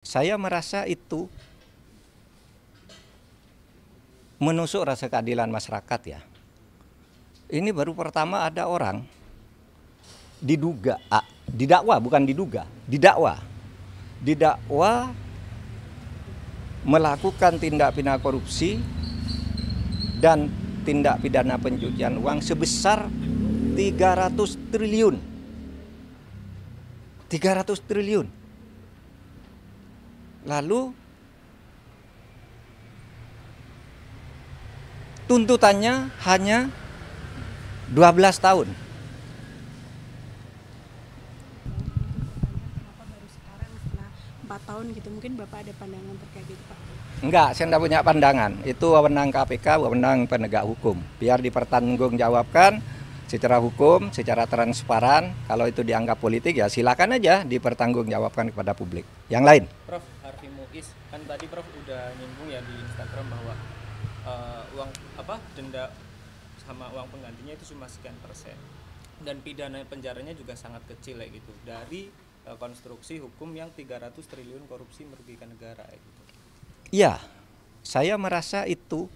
Saya merasa itu menusuk rasa keadilan masyarakat ya. Ini baru pertama ada orang didakwa bukan diduga, didakwa melakukan tindak pidana korupsi dan tindak pidana pencucian uang sebesar 300 triliun. 300 triliun. Lalu tuntutannya hanya 12 tahun. Kenapa baru sekarang setelah 4 tahun gitu? Mungkin Bapak ada pandangan terkait itu, Pak? Enggak, saya tidak punya pandangan. Itu wewenang KPK, wewenang penegak hukum. Biar dipertanggungjawabkan secara hukum, secara transparan. Kalau itu dianggap politik ya silakan aja dipertanggungjawabkan kepada publik. Yang lain. Prof, Harfi Muiz, kan tadi Prof udah nyinggung ya di Instagram bahwa uang denda sama uang penggantinya itu cuma sekian persen dan pidana penjaranya juga sangat kecil kayak gitu dari konstruksi hukum yang 300 triliun korupsi merugikan negara kayak gitu. Ya, saya merasa itu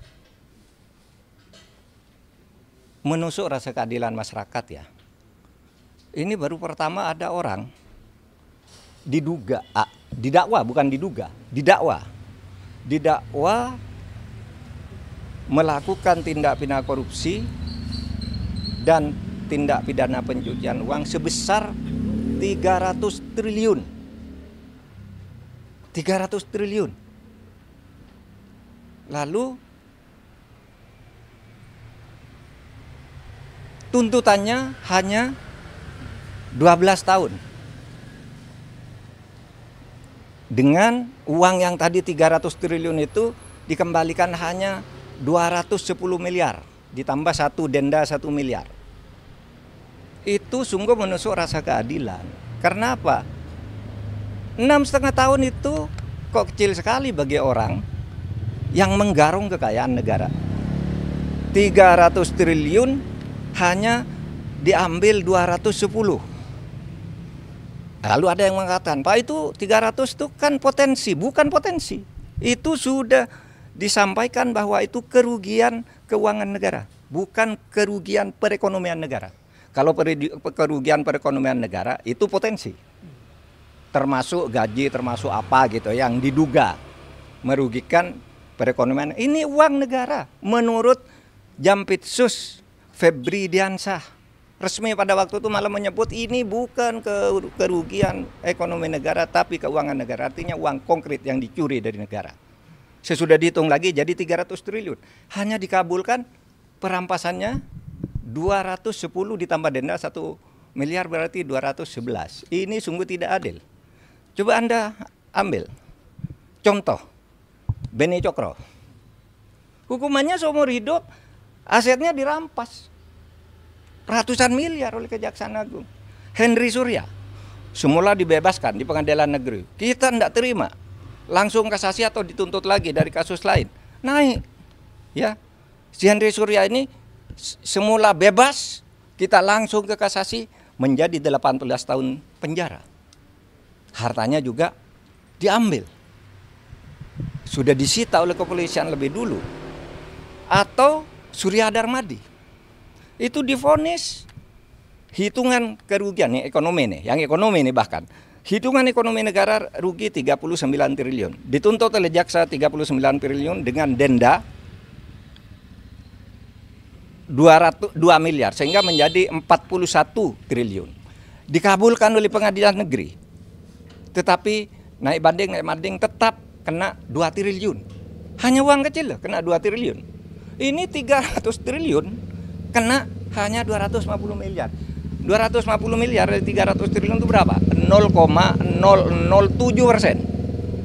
menusuk rasa keadilan masyarakat ya. Ini baru pertama ada orang didakwa bukan diduga, didakwa melakukan tindak pidana korupsi dan tindak pidana pencucian uang sebesar 300 triliun. 300 triliun. Lalu tuntutannya hanya 12 tahun. Dengan uang yang tadi 300 triliun itu dikembalikan hanya 210 miliar. Ditambah satu denda 1 miliar. Itu sungguh menusuk rasa keadilan. Karena apa? 6,5 tahun itu kok kecil sekali bagi orang yang menggarung kekayaan negara. 300 triliun hanya diambil 210. Lalu ada yang mengatakan, Pak itu 300 itu kan potensi, bukan potensi. Itu sudah disampaikan bahwa itu kerugian keuangan negara, bukan kerugian perekonomian negara. Kalau kerugian perekonomian negara itu potensi. Termasuk gaji, termasuk apa gitu yang diduga merugikan perekonomian. Ini uang negara menurut Jampitsus Febri Diansyah. Resmi pada waktu itu malah menyebut ini bukan kerugian ekonomi negara tapi keuangan negara. Artinya uang konkret yang dicuri dari negara. Sesudah dihitung lagi jadi 300 triliun. Hanya dikabulkan perampasannya 210 ditambah denda 1 miliar berarti 211. Ini sungguh tidak adil. Coba Anda ambil contoh Beni Cokro. Hukumannya seumur hidup, asetnya dirampas. Ratusan miliar oleh Kejaksaan Agung. Henry Surya semula dibebaskan di pengadilan negeri. Kita tidak terima. Langsung kasasi atau dituntut lagi dari kasus lain. Naik. Ya. Si Henry Surya ini semula bebas, kita langsung ke kasasi menjadi 18 tahun penjara. Hartanya juga diambil. Sudah disita oleh kepolisian lebih dulu. Atau Surya Darmadi. Itu divonis hitungan kerugian nih ekonomi nih, yang ekonomi nih bahkan. Hitungan ekonomi negara rugi 39 triliun. Dituntut oleh jaksa 39 triliun dengan denda 2 miliar sehingga menjadi 41 triliun. Dikabulkan oleh pengadilan negeri. Tetapi naik banding tetap kena 2 triliun. Hanya uang kecil loh, kena 2 triliun. Ini 300 triliun kena hanya 250 miliar. 250 miliar dari 300 triliun itu berapa? 0,007%.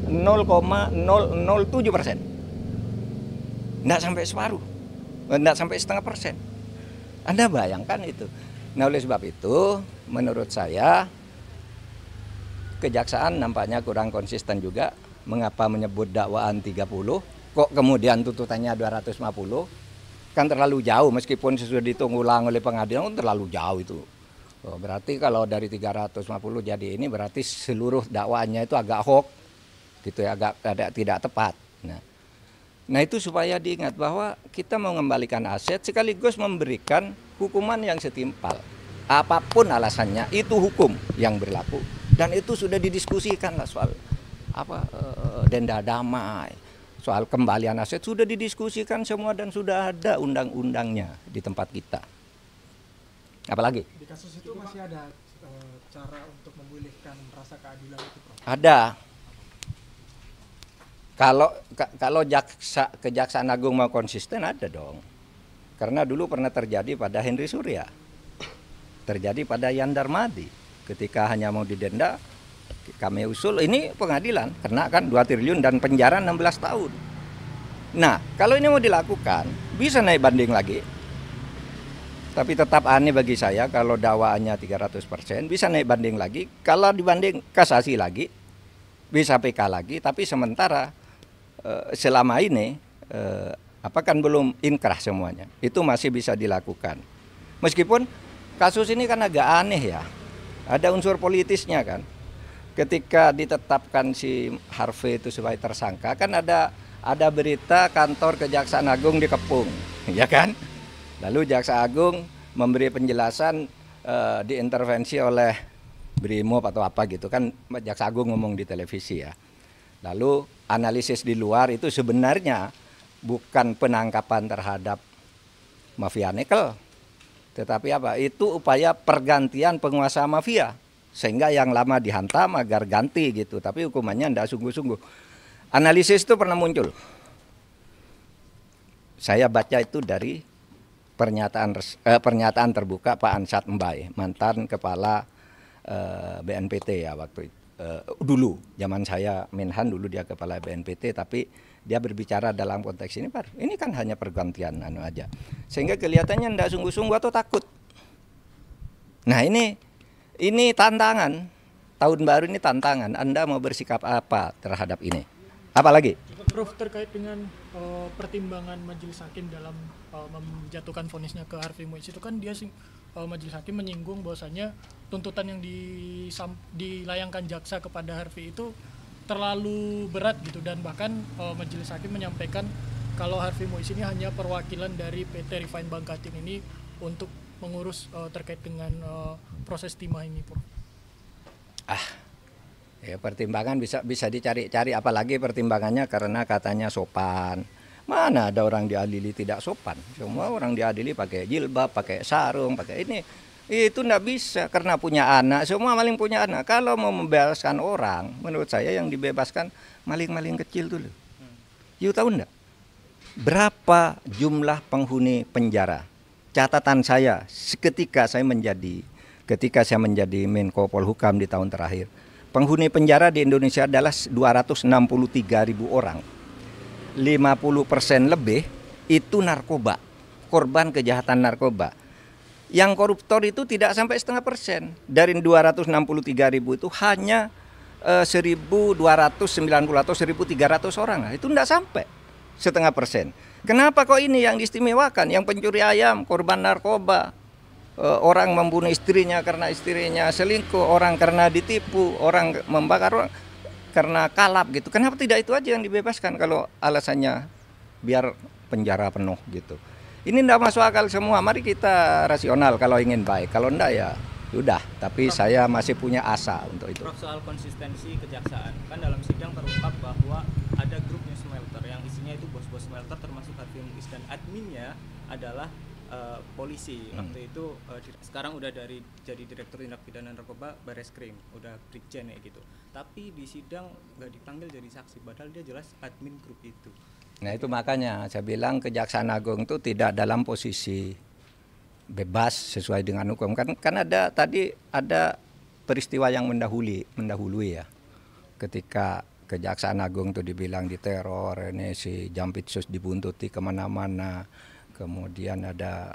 0,007%. Tidak sampai separuh. Tidak sampai setengah persen. Anda bayangkan itu. Nah oleh sebab itu menurut saya Kejaksaan nampaknya kurang konsisten juga. Mengapa menyebut dakwaan 30, kok kemudian tuntutannya 250? Kan terlalu jauh meskipun sudah dihitung ulang oleh pengadilan terlalu jauh itu. Berarti kalau dari 350 jadi ini berarti seluruh dakwaannya itu agak hoax. gitu ya, agak tidak tepat. Nah itu supaya diingat bahwa kita mau mengembalikan aset sekaligus memberikan hukuman yang setimpal. Apapun alasannya, itu hukum yang berlaku. Dan itu sudah didiskusikan lah soal denda damai, soal kembalian aset sudah didiskusikan semua dan sudah ada undang-undangnya di tempat kita. Apalagi? Di kasus itu masih ada cara untuk memulihkan rasa keadilan itu, Prof? Ada. Kalau Kejaksaan Agung mau konsisten ada dong. Karena dulu pernah terjadi pada Henry Surya. Terjadi pada Yan Darmadi. Ketika hanya mau didenda, kami usul ini pengadilan. Kena kan 2 triliun dan penjara 16 tahun. Nah, kalau ini mau dilakukan, bisa naik banding lagi. Tapi tetap aneh bagi saya kalau dakwaannya 300%, bisa naik banding lagi. Kalau dibanding kasasi lagi, bisa PK lagi. Tapi sementara selama ini kan belum inkrah semuanya, itu masih bisa dilakukan. Meskipun kasus ini kan agak aneh ya, ada unsur politisnya kan. Ketika ditetapkan si Harvey itu sebagai tersangka, kan ada berita kantor Kejaksaan Agung dikepung, ya kan? Lalu Jaksa Agung memberi penjelasan diintervensi oleh Brimob atau apa gitu kan, Jaksa Agung ngomong di televisi ya. Lalu analisis di luar itu sebenarnya bukan penangkapan terhadap mafia nikel, tetapi itu upaya pergantian penguasa mafia, sehingga yang lama dihantam agar ganti gitu, tapi hukumannya tidak sungguh-sungguh. Analisis itu pernah muncul. Saya baca itu dari pernyataan terbuka Pak Ansat Mbae, mantan kepala BNPT ya waktu itu. Dulu zaman saya Menhan dulu dia kepala BNPT, tapi dia berbicara dalam konteks ini baru. Ini kan hanya pergantian aja. Sehingga kelihatannya tidak sungguh-sungguh atau takut. Nah, ini tantangan. Tahun baru ini tantangan. Anda mau bersikap apa terhadap ini? Apalagi? Prof, terkait dengan pertimbangan majelis hakim dalam menjatuhkan vonisnya ke Harvey Muiz itu kan dia majelis hakim menyinggung bahwasanya tuntutan yang dilayangkan jaksa kepada Harvey itu terlalu berat gitu, dan bahkan majelis hakim menyampaikan kalau Harvey Muiz ini hanya perwakilan dari PT Refine Bangkatin ini untuk mengurus terkait dengan proses timah ini, Prof. Ya, pertimbangan bisa dicari-cari, apalagi pertimbangannya karena katanya sopan. Mana ada orang diadili tidak sopan? Semua orang diadili pakai jilbab, pakai sarung, pakai ini. Itu enggak bisa karena punya anak, semua maling punya anak. Kalau mau membebaskan orang, menurut saya yang dibebaskan maling-maling kecil dulu. You tahu enggak? Berapa jumlah penghuni penjara? Catatan saya ketika saya menjadi Menko Polhukam di tahun terakhir. Penghuni penjara di Indonesia adalah 263.000 orang. 50% lebih itu narkoba, korban kejahatan narkoba. Yang koruptor itu tidak sampai 0,5%. Dari 263.000 itu hanya 1.290 atau 1.300 orang. Itu tidak sampai 0,5%. Kenapa kok ini yang diistimewakan? Yang pencuri ayam, korban narkoba, orang membunuh istrinya karena istrinya selingkuh, orang karena ditipu, orang membakar orang karena kalap gitu. Kenapa tidak itu aja yang dibebaskan kalau alasannya biar penjara penuh gitu. Ini tidak masuk akal semua. Mari kita rasional kalau ingin baik. Kalau enggak ya udah. Tapi Prof, saya masih punya asa untuk itu. Prof, soal konsistensi kejaksaan, kan dalam sidang terungkap bahwa ada grup New Smelter yang isinya itu bos-bos smelter termasuk Harvey Muiz, dan adminnya adalah polisi. Waktu itu sekarang udah jadi direktur tindak pidana narkoba Bareskrim, udah brigjen ya gitu. Tapi di sidang nggak dipanggil jadi saksi, padahal dia jelas admin grup itu. Nah itu makanya saya bilang Kejaksaan Agung itu tidak dalam posisi bebas sesuai dengan hukum. Kan ada peristiwa yang mendahului ya. Ketika Kejaksaan Agung itu dibilang diteror, ini si Jampitsus dibuntuti kemana-mana. Kemudian ada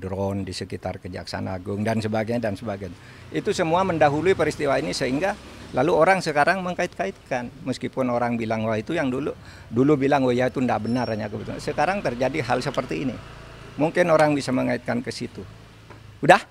drone di sekitar Kejaksaan Agung dan sebagainya. Itu semua mendahului peristiwa ini sehingga lalu orang sekarang mengkait-kaitkan. Meskipun orang bilang wah itu yang dulu bilang wah ya itu tidak benar hanya kebetulan. Sekarang terjadi hal seperti ini. Mungkin orang bisa mengaitkan ke situ. Udah?